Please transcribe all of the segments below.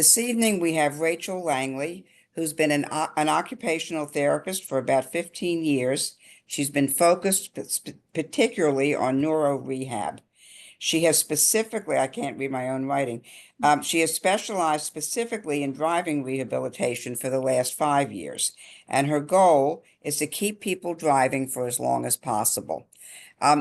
This evening, we have Rachel Langley, who's been an occupational therapist for about 15 years. She's been focused particularly on neuro rehab. She has specifically, I can't read my own writing, she has specialized specifically in driving rehabilitation for the last 5 years. And her goal is to keep people driving for as long as possible.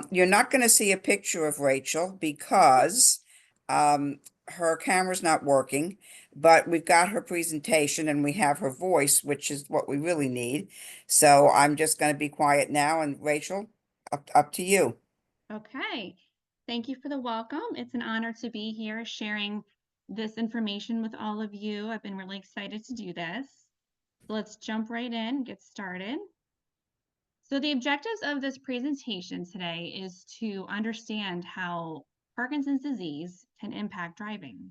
You're not going to see a picture of Rachel because her camera's not working, but we've got her presentation and we have her voice, which is what we really need. So I'm just going to be quiet now. And Rachel, up to you. Okay, thank you for the welcome. It's an honor to be here sharing this information with all of you. I've been really excited to do this. So let's jump right in, get started. So the objectives of this presentation today is to understand how Parkinson's disease can impact driving.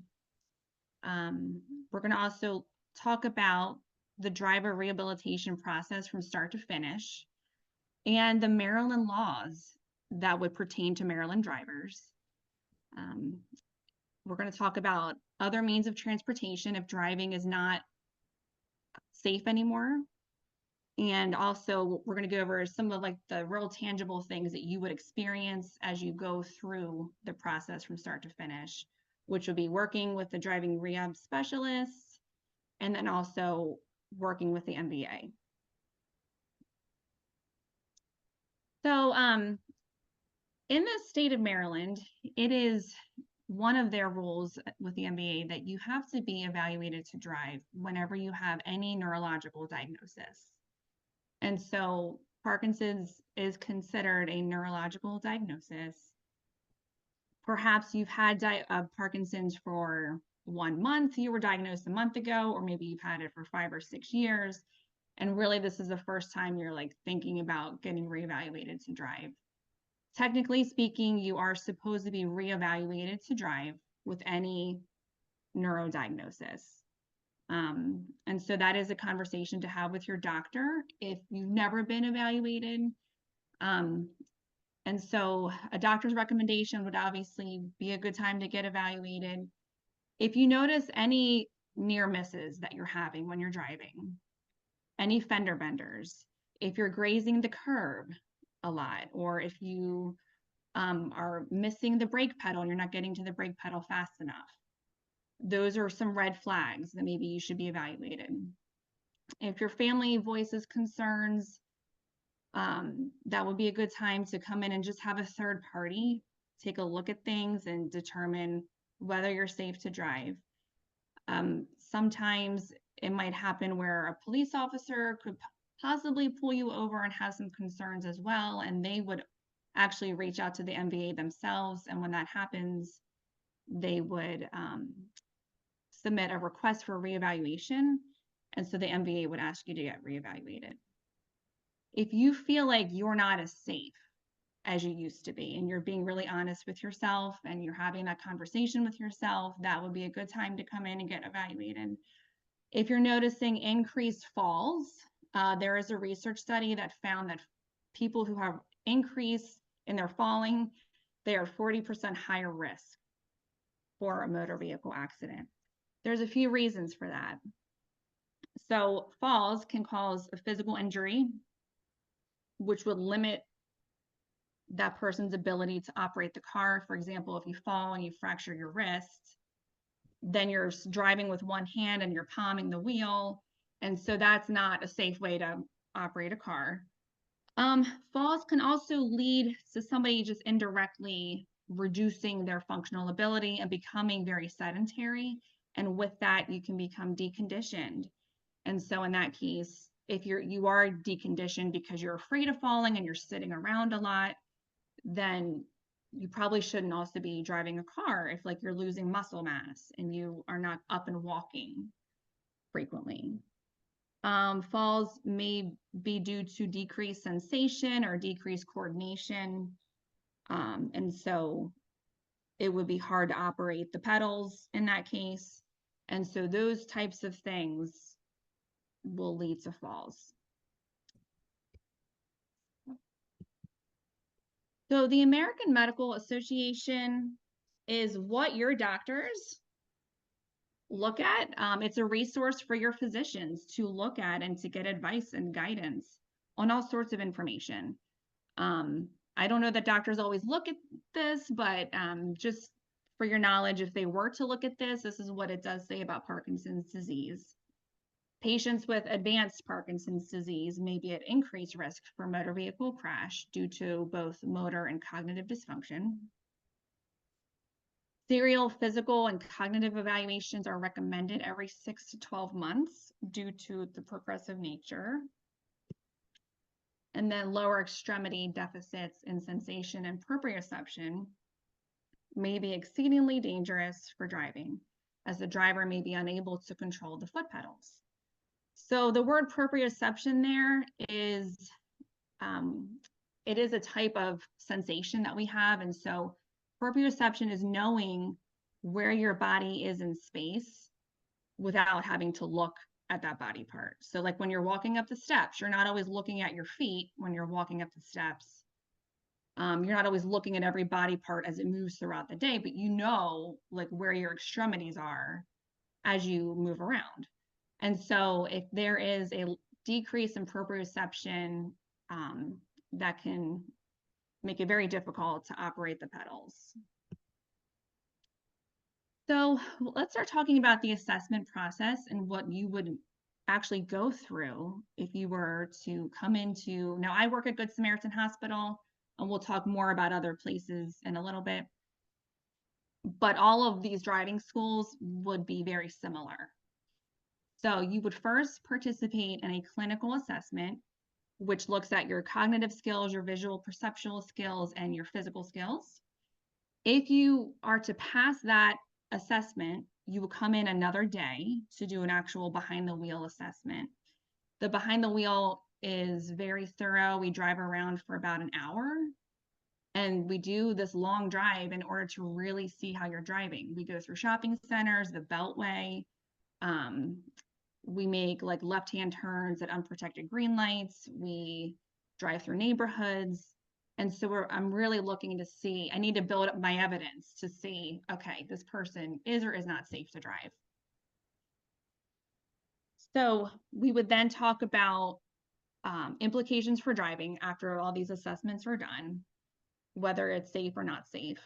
We're going to also talk about the driver rehabilitation process from start to finish and the Maryland laws that would pertain to Maryland drivers. We're going to talk about other means of transportation if driving is not safe anymore. And also, we're going to go over some of the real tangible things that you would experience as you go through the process from start to finish, which would be working with the driving rehab specialists and then also working with the MBA. So, in the state of Maryland, it is one of their rules with the MBA that you have to be evaluated to drive whenever you have any neurological diagnosis. And so Parkinson's is considered a neurological diagnosis. Perhaps you've had Parkinson's for 1 month, you were diagnosed a month ago, or maybe you've had it for 5 or 6 years. And really, this is the first time you're thinking about getting reevaluated to drive. Technically speaking, you are supposed to be reevaluated to drive with any neurodiagnosis. And so that is a conversation to have with your doctor if you've never been evaluated. And so a doctor's recommendation would obviously be a good time to get evaluated. If you notice any near misses that you're having when you're driving, any fender benders, if you're grazing the curb a lot, or if you are missing the brake pedal and you're not getting to the brake pedal fast enough, those are some red flags that maybe you should be evaluated. If your family voices concerns, that would be a good time to come in and just have a third party take a look at things and determine whether you're safe to drive. Sometimes it might happen where a police officer could possibly pull you over and have some concerns as well, and they would actually reach out to the MBA themselves. And when that happens, they would submit a request for reevaluation. And so the MBA would ask you to get reevaluated. If you feel like you're not as safe as you used to be, and you're being really honest with yourself and you're having that conversation with yourself, that would be a good time to come in and get evaluated. If you're noticing increased falls, there is a research study that found that people who have increase in their falling, they are 40% higher risk for a motor vehicle accident. There's a few reasons for that. So falls can cause a physical injury, which would limit that person's ability to operate the car. For example, if you fall and you fracture your wrist, then you're driving with one hand and you're palming the wheel. And so that's not a safe way to operate a car. Falls can also lead to somebody just indirectly reducing their functional ability and becoming very sedentary. And with that, you can become deconditioned. And so in that case, if you are deconditioned because you're afraid of falling and you're sitting around a lot, then you probably shouldn't also be driving a car if you're losing muscle mass and you are not up and walking frequently. Falls may be due to decreased sensation or decreased coordination. And so it would be hard to operate the pedals in that case. And so those types of things will lead to falls. So the American Medical Association is what your doctors look at. It's a resource for your physicians to look at and to get advice and guidance on all sorts of information. I don't know that doctors always look at this, but just for your knowledge, if they were to look at this, this is what it does say about Parkinson's disease. Patients with advanced Parkinson's disease may be at increased risk for motor vehicle crash due to both motor and cognitive dysfunction. Serial physical and cognitive evaluations are recommended every 6 to 12 months due to the progressive nature. And then lower extremity deficits in sensation and proprioception may be exceedingly dangerous for driving, as the driver may be unable to control the foot pedals. So the word proprioception there is, it is a type of sensation that we have. And so proprioception is knowing where your body is in space without having to look at that body part. So like when you're walking up the steps, you're not always looking at your feet when you're walking up the steps. You're not always looking at every body part as it moves throughout the day, but you know like where your extremities are as you move around. And so if there is a decrease in proprioception, that can make it very difficult to operate the pedals. So let's start talking about the assessment process and what you would actually go through if you were to come into, now I work at Good Samaritan Hospital, and we'll talk more about other places in a little bit, but all of these driving schools would be very similar. So you would first participate in a clinical assessment, which looks at your cognitive skills, your visual perceptual skills, and your physical skills. If you are to pass that assessment, you will come in another day to do an actual behind the wheel assessment. The behind the wheel is very thorough. We drive around for about an hour, and we do this long drive in order to really see how you're driving. We go through shopping centers, the Beltway. We make like left-hand turns at unprotected green lights. We drive through neighborhoods. And so I'm really looking to see, I need to build up my evidence to see, okay, this person is or is not safe to drive. So we would then talk about implications for driving after all these assessments are done, whether it's safe or not safe.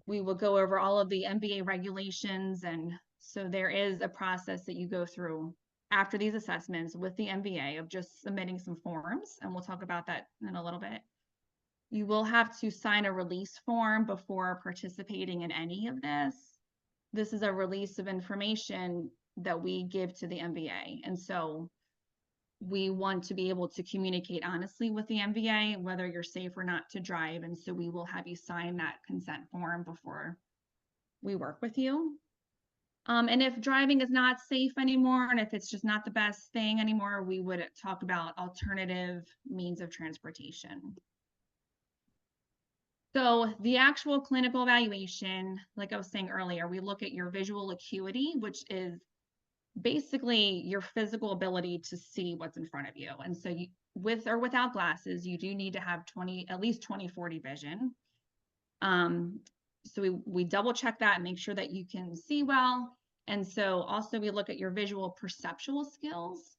We will go over all of the MBA regulations, and so there is a process that you go through after these assessments with the MBA of just submitting some forms, and we'll talk about that in a little bit. You will have to sign a release form before participating in any of this. This is a release of information that we give to the MBA, and so we want to be able to communicate honestly with the MBA whether you're safe or not to drive, and so we will have you sign that consent form before we work with you. And if driving is not safe anymore, and if it's just not the best thing anymore, we would talk about alternative means of transportation. So the actual clinical evaluation, like I was saying earlier, we look at your visual acuity, which is basically your physical ability to see what's in front of you. And so you, with or without glasses, you do need to have at least 20/40 vision. So we double check that and make sure that you can see well. And so also we look at your visual perceptual skills.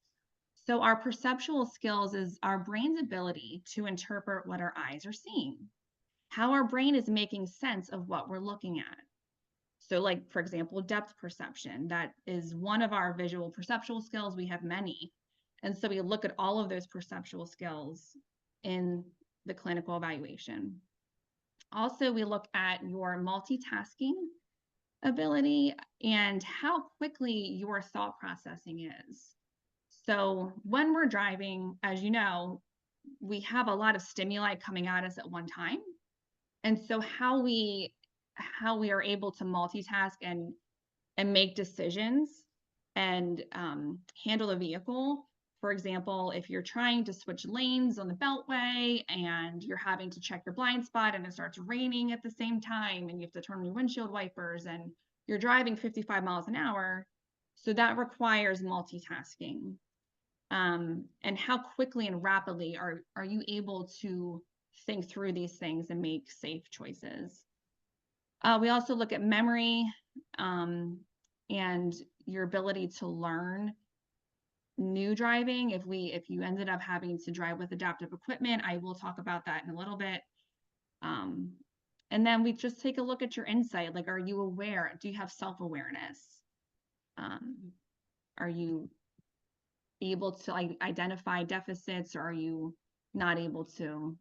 So our perceptual skills is our brain's ability to interpret what our eyes are seeing, how our brain is making sense of what we're looking at. So like, for example, depth perception, that is one of our visual perceptual skills. We have many. And so we look at all of those perceptual skills in the clinical evaluation. Also, we look at your multitasking ability and how quickly your thought processing is. So when we're driving, as you know, we have a lot of stimuli coming at us at one time. And so how we are able to multitask and make decisions and handle the vehicle. For example, if you're trying to switch lanes on the Beltway and you're having to check your blind spot and it starts raining at the same time and you have to turn on your windshield wipers and you're driving 55 miles an hour, so that requires multitasking. And how quickly and rapidly are you able to think through these things and make safe choices? We also look at memory. and your ability to learn new driving. If you ended up having to drive with adaptive equipment, I will talk about that in a little bit. And then we just take a look at your insight. Like, are you aware? Do you have self-awareness? Are you able to identify deficits, or are you not able to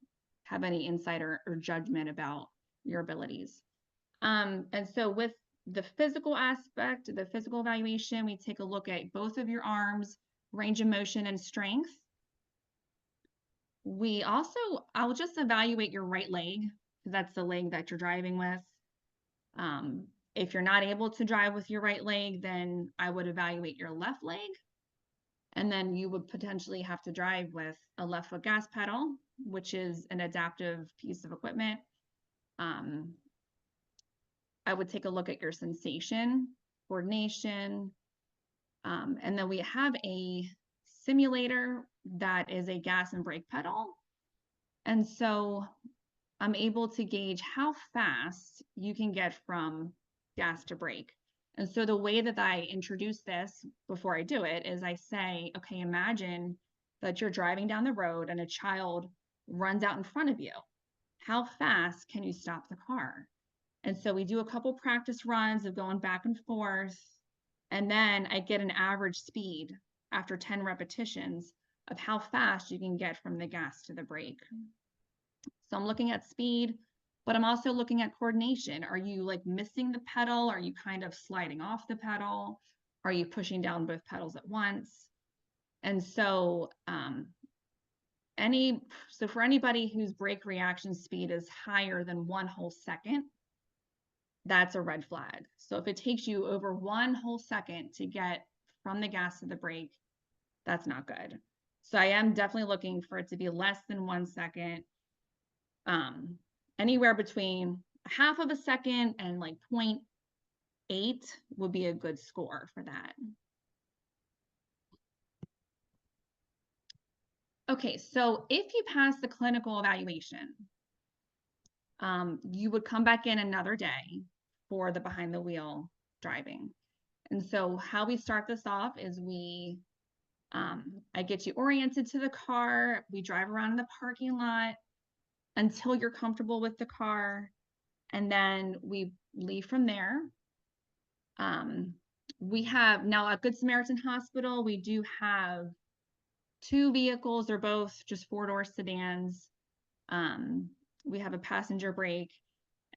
have any insight or judgment about your abilities? And so with the physical aspect, the physical evaluation, we take a look at both of your arms, range of motion and strength. I'll just evaluate your right leg, because that's the leg that you're driving with. If you're not able to drive with your right leg, then I would evaluate your left leg. And then you would potentially have to drive with a left foot gas pedal, which is an adaptive piece of equipment. I would take a look at your sensation, coordination, and then we have a simulator that is a gas and brake pedal. And so I'm able to gauge how fast you can get from gas to brake. And so the way that I introduce this before I do it is I say, okay, imagine that you're driving down the road and a child runs out in front of you. How fast can you stop the car? And so we do a couple practice runs of going back and forth. And then I get an average speed after 10 repetitions of how fast you can get from the gas to the brake. So I'm looking at speed, but I'm also looking at coordination. Are you like missing the pedal? Are you kind of sliding off the pedal? Are you pushing down both pedals at once? And so for anybody whose brake reaction speed is higher than 1 whole second, that's a red flag. So if it takes you over 1 whole second to get from the gas to the brake, that's not good. So I am definitely looking for it to be less than 1 second. Anywhere between half of a second and like 0.8 would be a good score for that. Okay, so if you pass the clinical evaluation, you would come back in another day for the behind the wheel driving. And so how we start this off is I get you oriented to the car. We drive around the parking lot until you're comfortable with the car. And then we leave from there. We have now at Good Samaritan Hospital, we do have 2 vehicles. They're both just 4-door sedans. We have a passenger brake.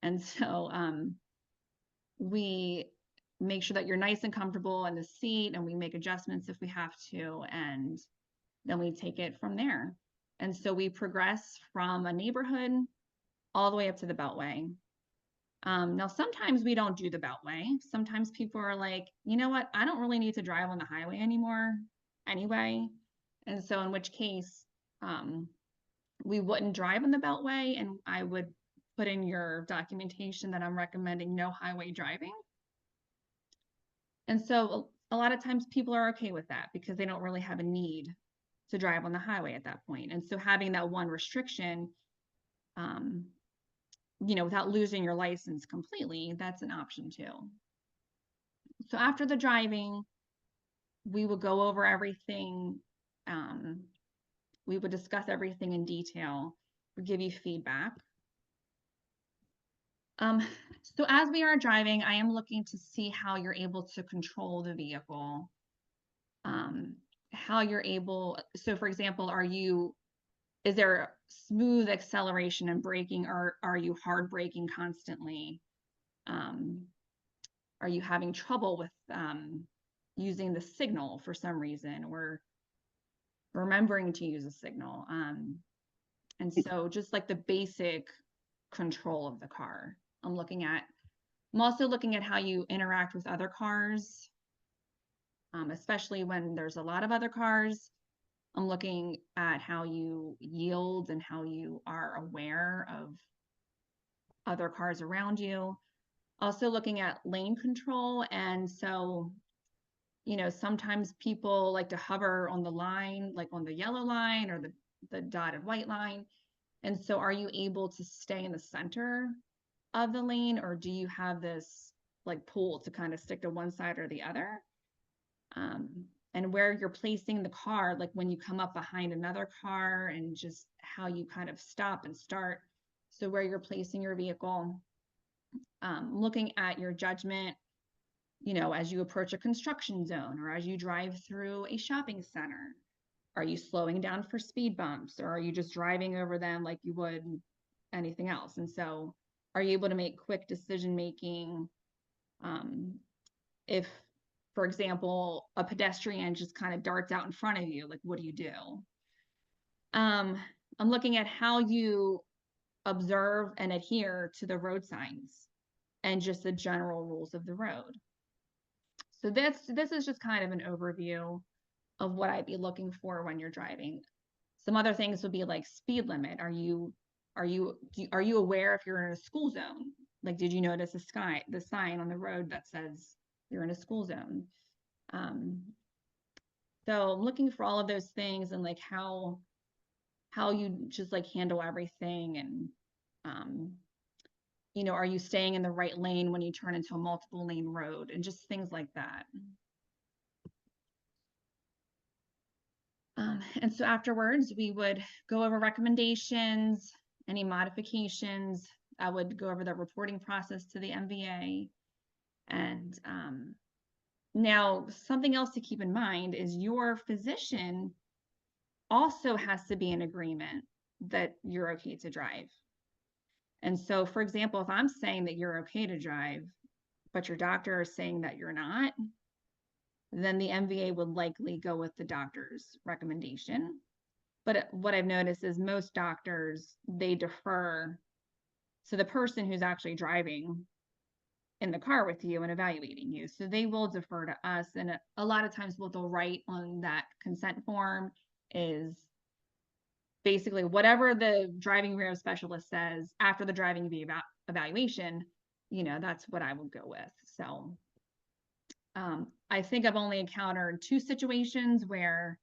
And so we make sure that you're nice and comfortable in the seat, and we make adjustments if we have to, and then we take it from there. And so we progress from a neighborhood all the way up to the Beltway. Now, sometimes we don't do the Beltway. Sometimes people are like, you know what? I don't really need to drive on the highway anymore anyway. And so in which case, we wouldn't drive on the Beltway, and I would put in your documentation that I'm recommending no highway driving. And so a lot of times people are okay with that because they don't really have a need to drive on the highway at that point. And so having that one restriction, without losing your license completely, that's an option too. So after the driving, we would go over everything. We would discuss everything in detail. We give you feedback. So as we are driving, I am looking to see how you're able to control the vehicle. How you're able, so for example, is there smooth acceleration and braking, or are you hard braking constantly? Are you having trouble with using the signal for some reason, or remembering to use a signal? And so just like the basic control of the car. I'm also looking at how you interact with other cars, especially when there's a lot of other cars. I'm looking at how you yield and how you are aware of other cars around you. Also looking at lane control. And so, sometimes people like to hover on the line, like on the yellow line or the dotted white line. And so are you able to stay in the center of the lane, or do you have this like pull to kind of stick to one side or the other. And where you're placing the car, like when you come up behind another car, and just how you kind of stop and start. So where you're placing your vehicle, looking at your judgment, you know, as you approach a construction zone or as you drive through a shopping center. Are you slowing down for speed bumps, or are you just driving over them like you would anything else? And so are you able to make quick decision making? If, for example, a pedestrian just kind of darts out in front of you, like, what do you do? I'm looking at how you observe and adhere to the road signs and just the general rules of the road. So this is just kind of an overview of what I'd be looking for when you're driving. Some other things would be like speed limit. Are you aware if you're in a school zone? Like, did you notice the sign on the road that says you're in a school zone? So I'm looking for all of those things, and like how you just like handle everything, and you know, are you staying in the right lane when you turn into a multiple lane road, and just things like that. And so afterwards, we would go over recommendations, any modifications. I would go over the reporting process to the MVA. And now something else to keep in mind is your physician also has to be in agreement that you're okay to drive. And so, for example, if I'm saying that you're okay to drive, but your doctor is saying that you're not, then the MVA would likely go with the doctor's recommendation. But what I've noticed is most doctors, they defer to the person who's actually driving in the car with you and evaluating you. So they will defer to us. And a lot of times what they'll write on that consent form is basically whatever the driving rehab specialist says after the driving evaluation, you know, that's what I would go with. So I think I've only encountered 2 situations where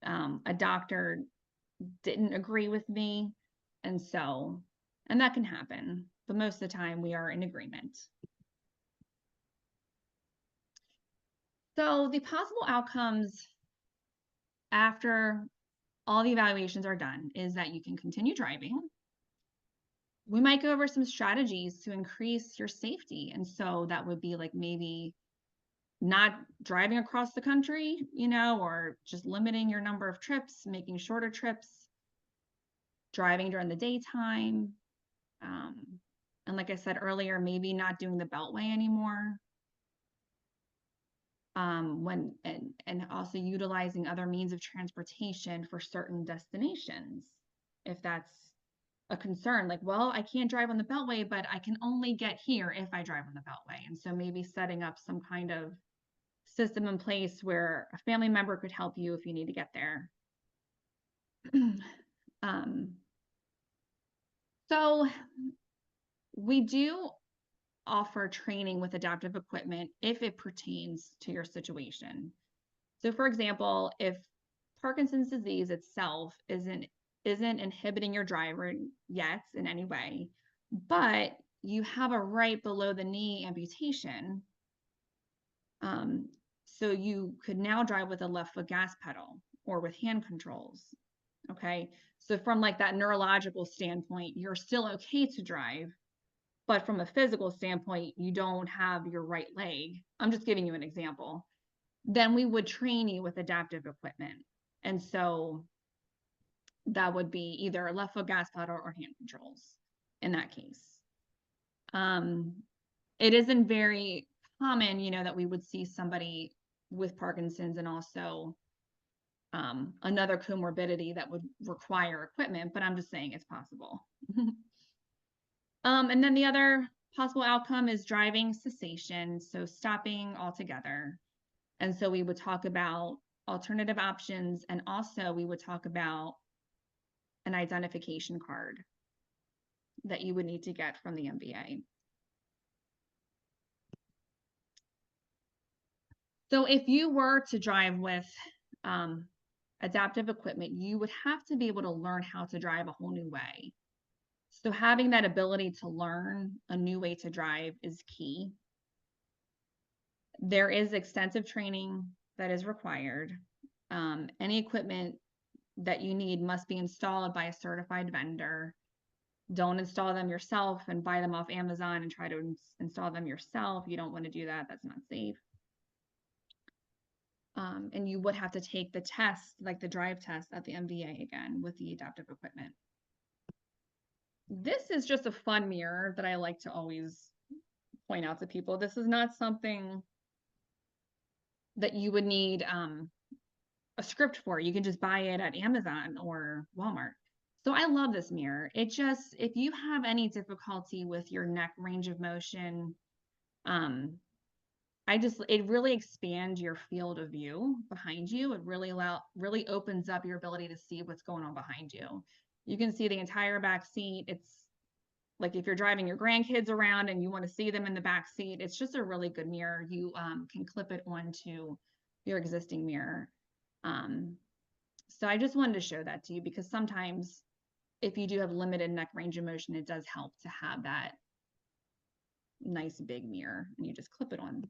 a doctor didn't agree with me. And that can happen, but most of the time we are in agreement. So the possible outcomes after all the evaluations are done is that you can continue driving. We might go over some strategies to increase your safety. And so that would be like maybe not driving across the country, you know, or just limiting your number of trips, making shorter trips, driving during the daytime. And like I said earlier, maybe not doing the Beltway anymore. And also utilizing other means of transportation for certain destinations, if that's a concern. Like, well, I can't drive on the Beltway, but I can only get here if I drive on the Beltway. And so maybe setting up some kind of system in place where a family member could help you if you need to get there. So we do offer training with adaptive equipment if it pertains to your situation. So for example, if Parkinson's disease itself isn't inhibiting your driving yet in any way, but you have a right below the knee amputation, so you could now drive with a left foot gas pedal or with hand controls. Okay, so from like that neurological standpoint, you're still okay to drive, but from a physical standpoint, you don't have your right leg. I'm just giving you an example. Then we would train you with adaptive equipment. And so that would be either a left foot gas pedal or hand controls in that case. It isn't very common, you know, that we would see somebody with Parkinson's and also another comorbidity that would require equipment, but I'm just saying it's possible. And then the other possible outcome is driving cessation, so stopping altogether. And so we would talk about alternative options, and also we would talk about an identification card that you would need to get from the MVA. So if you were to drive with adaptive equipment, you would have to be able to learn how to drive a whole new way. So having that ability to learn a new way to drive is key. There is extensive training that is required. Any equipment that you need must be installed by a certified vendor. Don't install them yourself and buy them off Amazon and try to install them yourself. You don't want to do that. That's not safe. And you would have to take the test, like the drive test at the MVA again with the adaptive equipment. This is just a fun mirror that I like to always point out to people. This is not something that you would need a script for. You can just buy it at Amazon or Walmart. So I love this mirror. It just, if you have any difficulty with your neck range of motion, it really expands your field of view behind you. It really opens up your ability to see what's going on behind you. You can see the entire back seat. It's like if you're driving your grandkids around and you want to see them in the back seat, it's just a really good mirror. You can clip it onto your existing mirror. So I just wanted to show that to you because sometimes if you do have limited neck range of motion, it does help to have that nice big mirror and you just clip it on.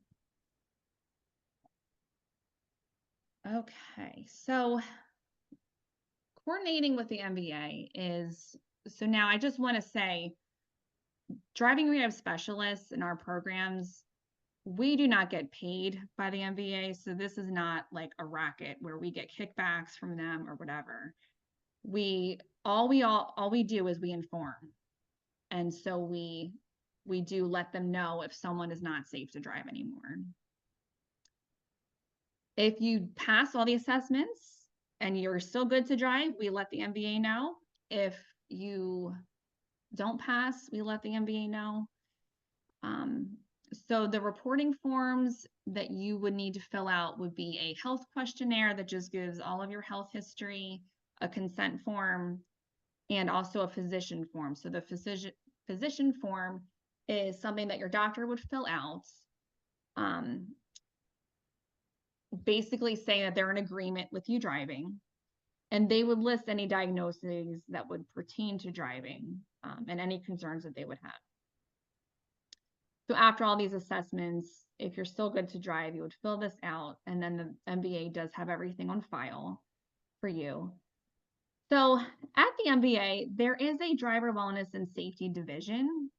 Okay, so coordinating with the MVA is, so now I just want to say, driving rehab specialists in our programs, we do not get paid by the MVA. So this is not like a racket where we get kickbacks from them or whatever. All we do is we inform. And so we do let them know if someone is not safe to drive anymore. If you pass all the assessments and you're still good to drive, we let the MVA know. If you don't pass, we let the MVA know. So the reporting forms that you would need to fill out would be a health questionnaire that just gives all of your health history, a consent form, and also a physician form. So the physician form is something that your doctor would fill out, basically saying that they're in agreement with you driving, and they would list any diagnoses that would pertain to driving and any concerns that they would have. So after all these assessments, if you're still good to drive, you would fill this out, and then the MVA does have everything on file for you. So at the MVA, there is a driver wellness and safety division.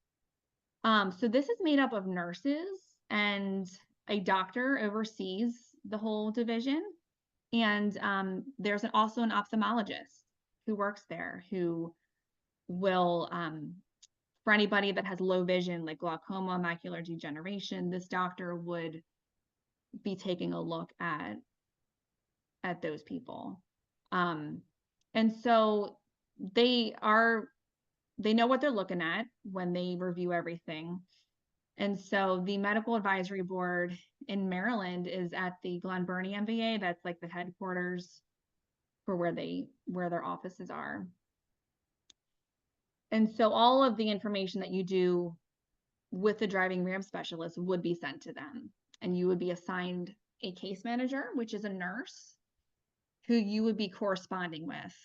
So this is made up of nurses, and a doctor oversees the whole division. And there's also an ophthalmologist who works there who will, for anybody that has low vision, like glaucoma, macular degeneration, this doctor would be taking a look at those people. And so they know what they're looking at when they review everything. And so the medical advisory board in Maryland is at the Glen Burnie MVA. That's like the headquarters for where their offices are. And so all of the information that you do with the driving rehab specialist would be sent to them, and you would be assigned a case manager, which is a nurse who you would be corresponding with.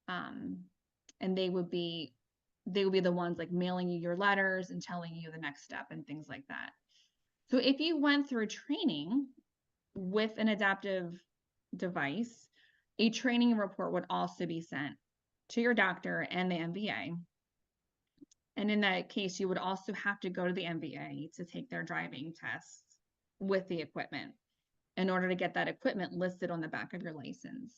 And they would be the ones like mailing you your letters and telling you the next step and things like that. So if you went through training with an adaptive device, a training report would also be sent to your doctor and the MVA. And in that case, you would also have to go to the MVA to take their driving tests with the equipment in order to get that equipment listed on the back of your license.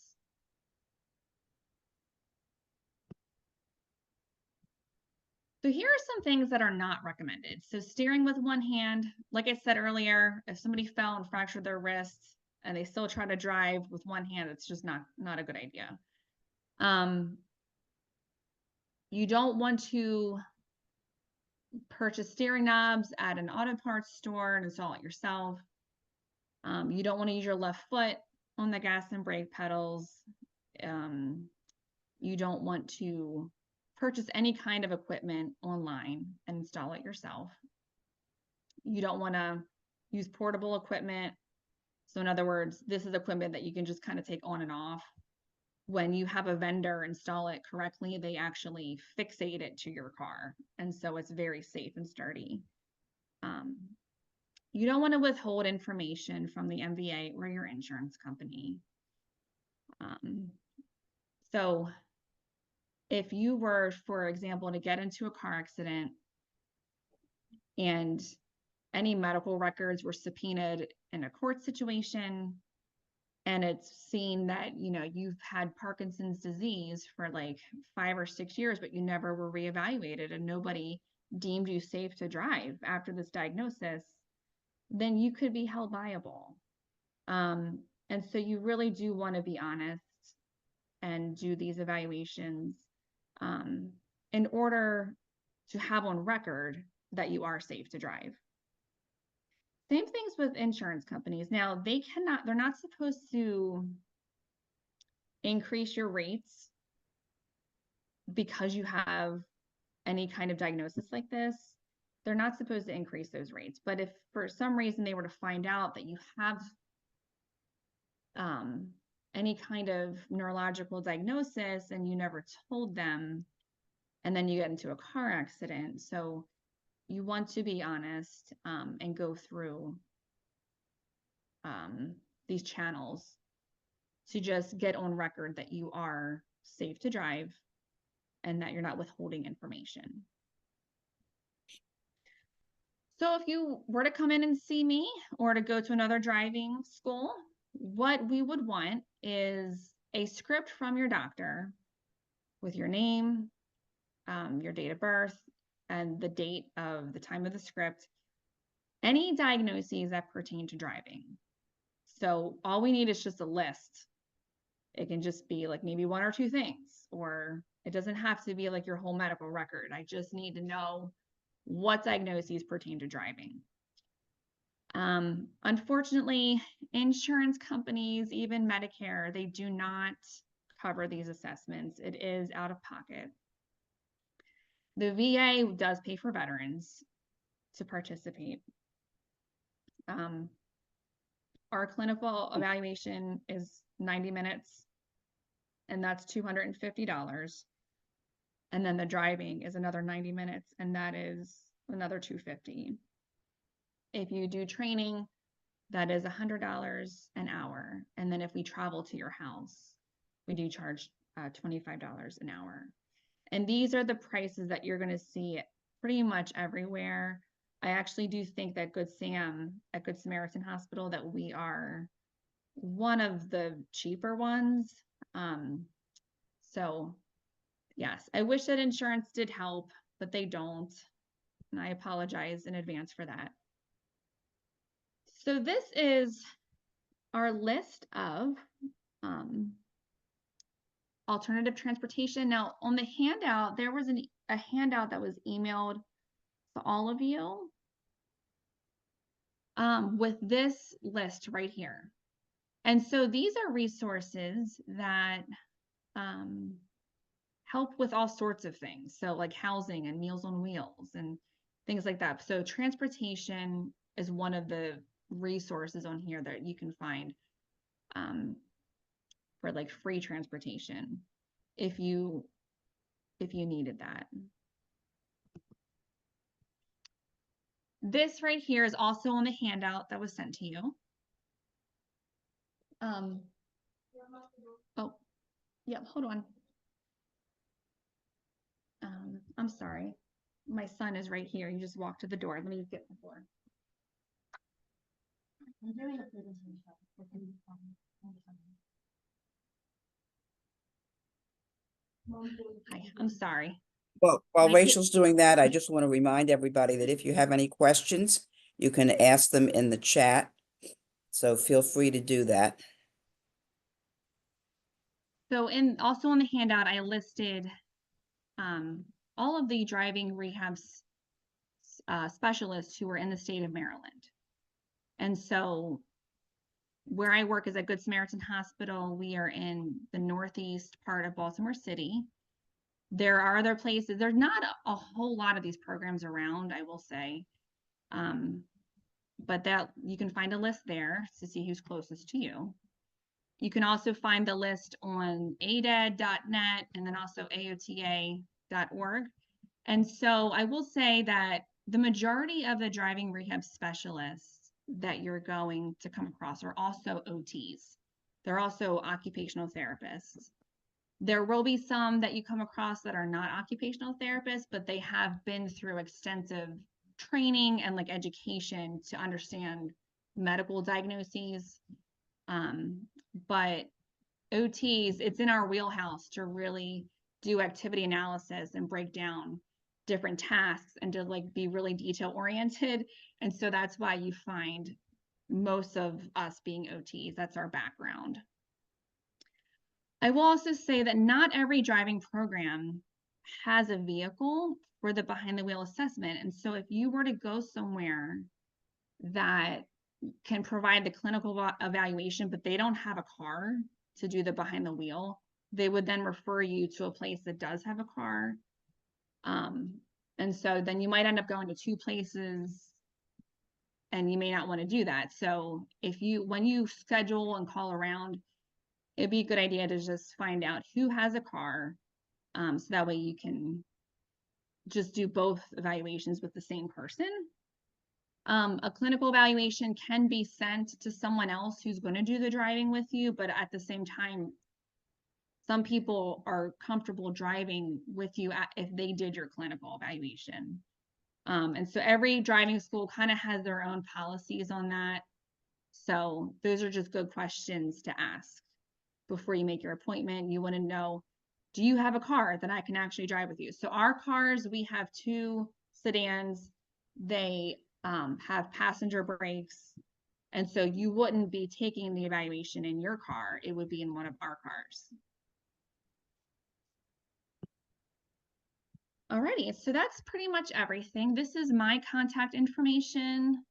So here are some things that are not recommended. So steering with one hand, like I said earlier, if somebody fell and fractured their wrists and they still try to drive with one hand, it's just not a good idea. You don't want to purchase steering knobs at an auto parts store and install it yourself. You don't want to use your left foot on the gas and brake pedals. You don't want to purchase any kind of equipment online and install it yourself. You don't want to use portable equipment. So in other words, this is equipment that you can just kind of take on and off. When you have a vendor install it correctly, they actually fixate it to your car. And so it's very safe and sturdy. you don't want to withhold information from the MVA or your insurance company. So if you were, for example, to get into a car accident and any medical records were subpoenaed in a court situation, and it's seen that, you know, you've had Parkinson's disease for like 5 or 6 years, but you never were reevaluated and nobody deemed you safe to drive after this diagnosis, then you could be held liable. And so you really do want to be honest and do these evaluations in order to have on record that you are safe to drive. Same things with insurance companies. Now, they're not supposed to increase your rates because you have any kind of diagnosis like this. They're not supposed to increase those rates. But if for some reason they were to find out that you have any kind of neurological diagnosis and you never told them, and then you get into a car accident, so you want to be honest and go through these channels to just get on record that you are safe to drive and that you're not withholding information. So if you were to come in and see me or to go to another driving school, what we would want is a script from your doctor with your name, your date of birth, and the date of the time of the script, any diagnoses that pertain to driving. So all we need is just a list. It can just be like maybe 1 or 2 things, or it doesn't have to be like your whole medical record. I just need to know what diagnoses pertain to driving. Unfortunately, insurance companies, even Medicare, they do not cover these assessments. It is out of pocket. The VA does pay for veterans to participate. Our clinical evaluation is 90 minutes, and that's $250. And then the driving is another 90 minutes, and that is another $250. If you do training, that is $100 an hour. And then if we travel to your house, we do charge $25 an hour. And these are the prices that you're going to see pretty much everywhere. I actually do think that Good Sam at Good Samaritan Hospital, that we are one of the cheaper ones. So yes, I wish that insurance did help, but they don't. And I apologize in advance for that. So this is our list of alternative transportation. Now on the handout, there was a handout that was emailed to all of you with this list right here. And so these are resources that help with all sorts of things. So like housing and Meals on Wheels and things like that. So transportation is one of the resources on here that you can find for like free transportation if you needed that. This right here is also on the handout that was sent to you. Oh, yeah, hold on. I'm sorry. My son is right here. He just walked to the door. Let me get the door. I'm doing a presentation. Hi, I'm sorry. Well, while Rachel's doing that, I just want to remind everybody that if you have any questions, you can ask them in the chat. So feel free to do that. So also on the handout, I listed all of the driving rehab specialists who are in the state of Maryland. And so where I work is at Good Samaritan Hospital. We are in the northeast part of Baltimore City. There are other places. There's not a whole lot of these programs around, I will say. But that you can find a list there to see who's closest to you. You can also find the list on ADED.net and then also AOTA.org. And so I will say that the majority of the driving rehab specialists that you're going to come across are also OTs. They're also occupational therapists. There will be some that you come across that are not occupational therapists, but they have been through extensive training and like education to understand medical diagnoses. But OTs, it's in our wheelhouse to really do activity analysis and break down different tasks and to like be really detail oriented. And so that's why you find most of us being OTs. That's our background. I will also say that not every driving program has a vehicle for the behind the wheel assessment. And so if you were to go somewhere that can provide the clinical evaluation, but they don't have a car to do the behind the wheel, they would then refer you to a place that does have a car. And so then you might end up going to two places and you may not want to do that. So when you schedule and call around, it'd be a good idea to just find out who has a car. So that way you can just do both evaluations with the same person. A clinical evaluation can be sent to someone else who's going to do the driving with you, but at the same time, some people are comfortable driving with you if they did your clinical evaluation. And so every driving school kind of has their own policies on that. So those are just good questions to ask before you make your appointment. You want to know, do you have a car that I can actually drive with you? So our cars, we have two sedans. They have passenger brakes. And so you wouldn't be taking the evaluation in your car. It would be in one of our cars. Alrighty, so that's pretty much everything. This is my contact information.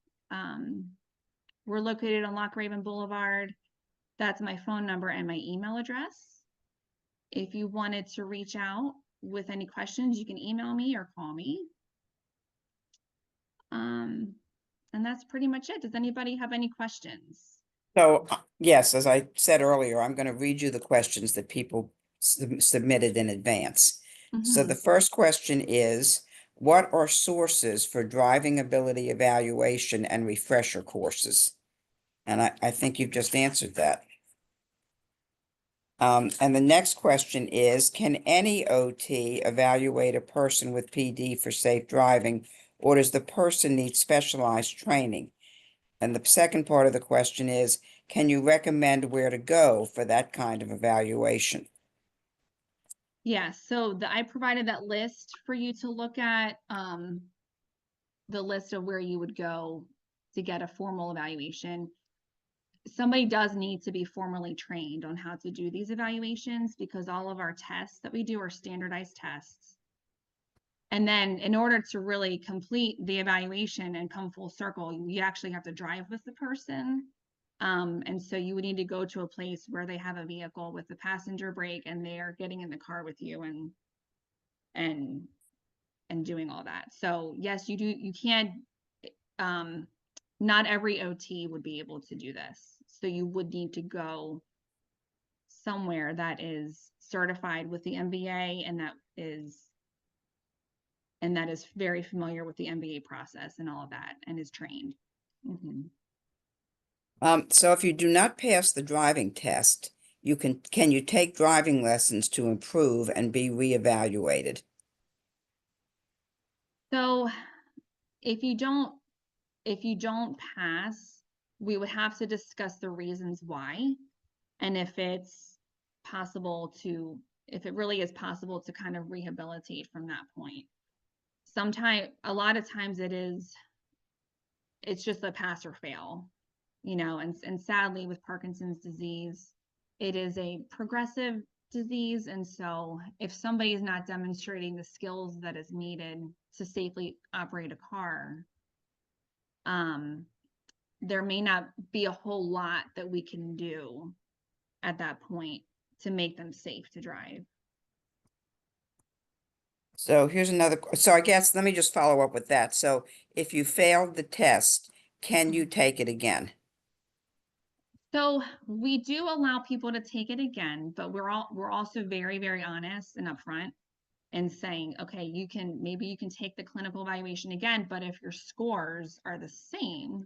We're located on Loch Raven Boulevard. That's my phone number and my email address. If you wanted to reach out with any questions, you can email me or call me. And that's pretty much it. Does anybody have any questions? So, yes, as I said earlier, I'm going to read you the questions that people submitted in advance. So the first question is, what are sources for driving ability evaluation and refresher courses? And I think you've just answered that. And the next question is, can any OT evaluate a person with PD for safe driving, or does the person need specialized training? And the second part of the question is, can you recommend where to go for that kind of evaluation? Yeah, so I provided that list for you to look at, the list of where you would go to get a formal evaluation. Somebody does need to be formally trained on how to do these evaluations because all of our tests that we do are standardized tests. And then in order to really complete the evaluation and come full circle, you actually have to drive with the person. And so you would need to go to a place where they have a vehicle with the passenger brake and they are getting in the car with you and doing all that. So yes, you can, not every OT would be able to do this. So you would need to go somewhere that is certified with the MBA and that is very familiar with the MBA process and all of that and is trained. So if you do not pass the driving test, can you take driving lessons to improve and be reevaluated? So if you don't pass, we would have to discuss the reasons why and if it really is possible to kind of rehabilitate from that point. A lot of times it's just a pass or fail, and sadly with Parkinson's disease, it is a progressive disease. And so if somebody is not demonstrating the skills that is needed to safely operate a car, there may not be a whole lot that we can do at that point to make them safe to drive. So so I guess, let me just follow up with that. So if you failed the test, can you take it again? So we do allow people to take it again, but we're also very, very honest and upfront and saying, okay, maybe you can take the clinical evaluation again, but if your scores are the same,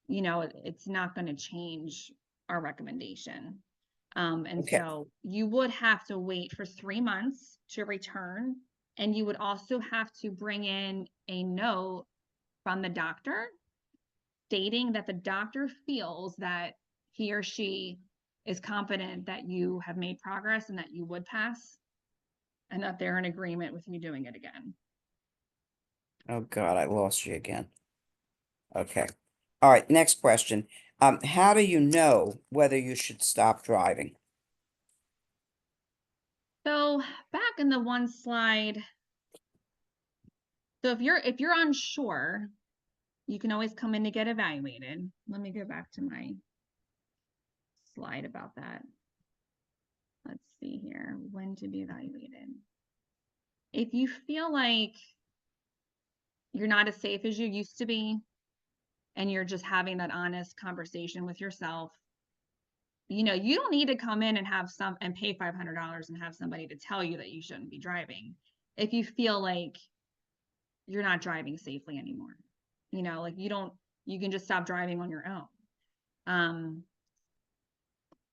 it's not going to change our recommendation. And Okay. so you would have to wait for 3 months to return, and you would also have to bring in a note from the doctor stating that the doctor feels that he or she is confident that you have made progress and that you would pass, and that they're in agreement with you doing it again. Oh God, I lost you again. Okay. All right, next question. How do you know whether you should stop driving? So back in the one slide, so if you're unsure, you can always come in to get evaluated. Let me go back to my slide about that. Let's see here, when to be evaluated. If you feel like you're not as safe as you used to be, and you're just having that honest conversation with yourself, you don't need to come in and pay $500 and have somebody to tell you that you shouldn't be driving. If you feel like you're not driving safely anymore, like you can just stop driving on your own.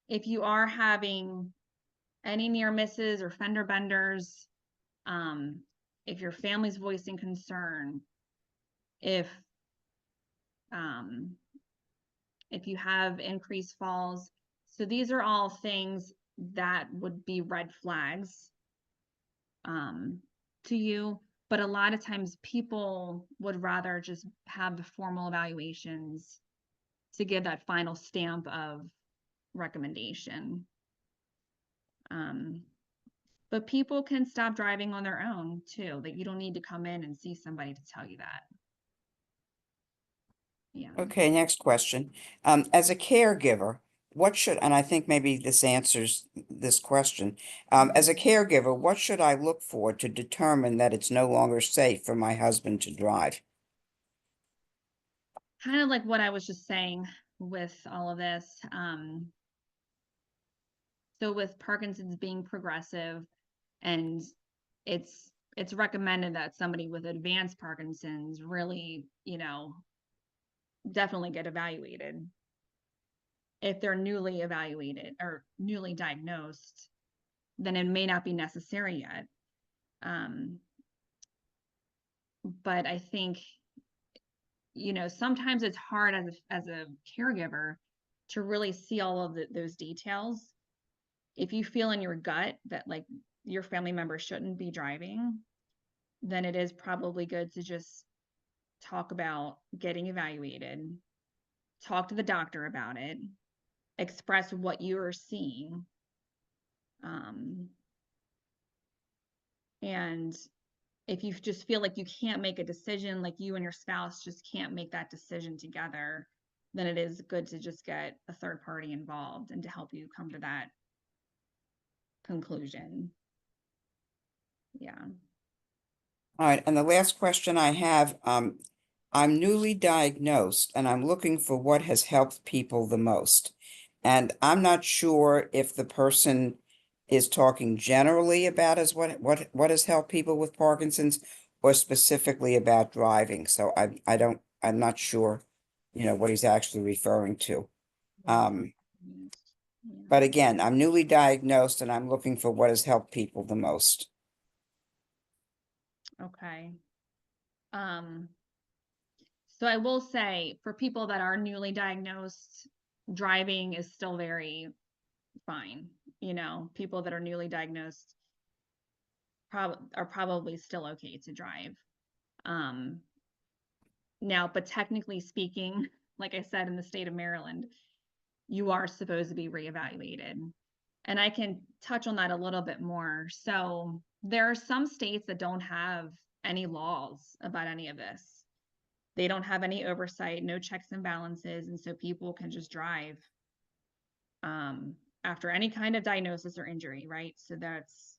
If you are having any near misses or fender benders, if your family's voicing concern, if you have increased falls. So these are all things that would be red flags to you. But a lot of times people would rather just have the formal evaluations to give that final stamp of recommendation. But people can stop driving on their own too. That you don't need to come in and see somebody to tell you that. Yeah. Okay, next question. As a caregiver, and I think maybe this answers this question. As a caregiver, what should I look for to determine that it's no longer safe for my husband to drive? Kind of like what I was just saying with all of this. So with Parkinson's being progressive, and it's recommended that somebody with advanced Parkinson's really, definitely get evaluated. If they're newly evaluated or newly diagnosed, then it may not be necessary yet. But I think, sometimes it's hard as a caregiver to really see all of those details. If you feel in your gut that like your family member shouldn't be driving, then it is probably good to just talk about getting evaluated, talk to the doctor about it, express what you are seeing. And if you just feel like you can't make a decision, like you and your spouse just can't make that decision together, then it is good to just get a third party involved and to help you come to that conclusion. Yeah. All right, and the last question I have, I'm newly diagnosed and I'm looking for what has helped people the most. And I'm not sure if the person is talking generally about what has helped people with Parkinson's or specifically about driving. So I'm not sure, what he's actually referring to. But again, I'm newly diagnosed and I'm looking for what has helped people the most. Okay. So I will say for people that are newly diagnosed, driving is still very fine. People that are newly diagnosed are probably still okay to drive. Now, but technically speaking, like I said, in the state of Maryland, you are supposed to be reevaluated. And I can touch on that a little bit more. So there are some states that don't have any laws about any of this. They don't have any oversight, no checks and balances. And so people can just drive after any kind of diagnosis or injury, right? So that's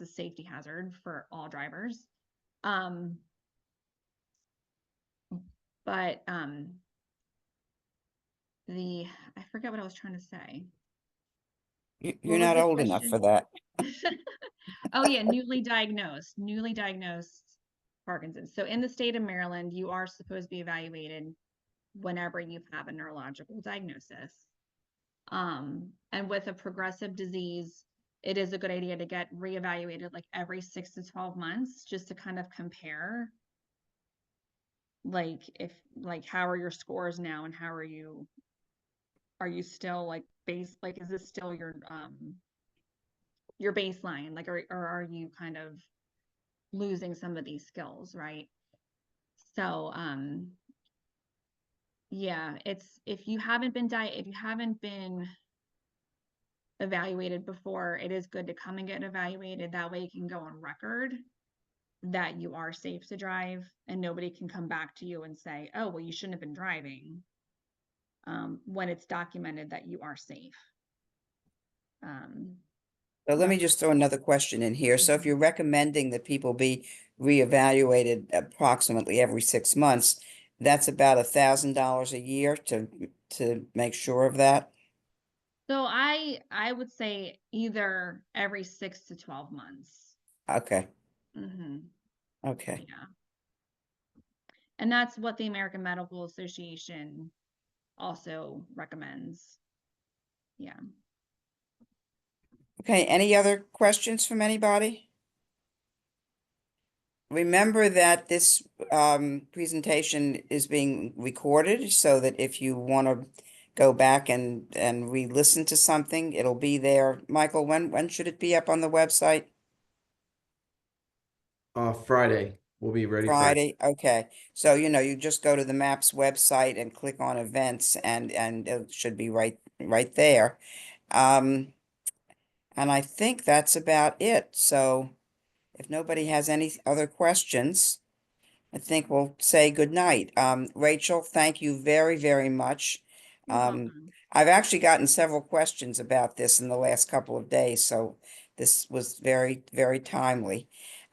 a safety hazard for all drivers. But I forget what I was trying to say. You're What was not the old enough for question? that. Oh yeah, newly diagnosed Parkinson's. So in the state of Maryland, you are supposed to be evaluated whenever you have a neurological diagnosis. And with a progressive disease, it is a good idea to get reevaluated like every 6 to 12 months just to kind of compare like if like how are your scores now and how are you still like is this still your baseline like or are you kind of losing some of these skills, right? So yeah, it's if you haven't been evaluated before, it is good to come and get evaluated. That way you can go on record that you are safe to drive and nobody can come back to you and say, oh, well, you shouldn't have been driving, when it's documented that you are safe. So let But me just throw another question in here. So if Mhm. you're recommending that people be reevaluated approximately every 6 months, that's about $1,000 a year to make sure of that. So I would say either every 6 to 12 months. Okay, Hmm. okay. Yeah. And that's what the American Medical Association also recommends. Yeah. Okay, any other questions from anybody? Remember that this presentation is being recorded so that if you want to go back and re-listen to something, it'll be there. Michael, when should it be up on the website? Friday. We'll be ready Friday. Friday, okay. So, you just go to the MAPS website and click on events and it should be right there. Um, and I think that's about it. So if nobody has any other questions, I think we'll say good night. Rachel, thank you very, very much. You're Um, welcome. I've actually gotten several questions about this in the last couple of days, so this was very, very timely.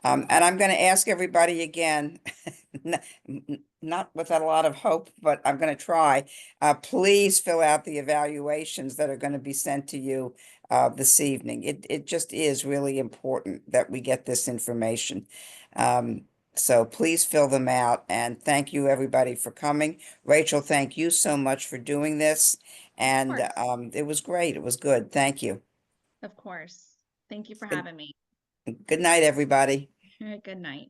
And I'm going to ask everybody again, not with a lot of hope, but I'm going to try. Please fill out the evaluations that are going to be sent to you this evening. It just is really important that we get this information. So please fill them out and thank you everybody for coming. Rachel, thank you so much for doing this. Of And course. it was great. It was good. Thank you. Of course. Thank you for Good, having me. good night, everybody. Good night.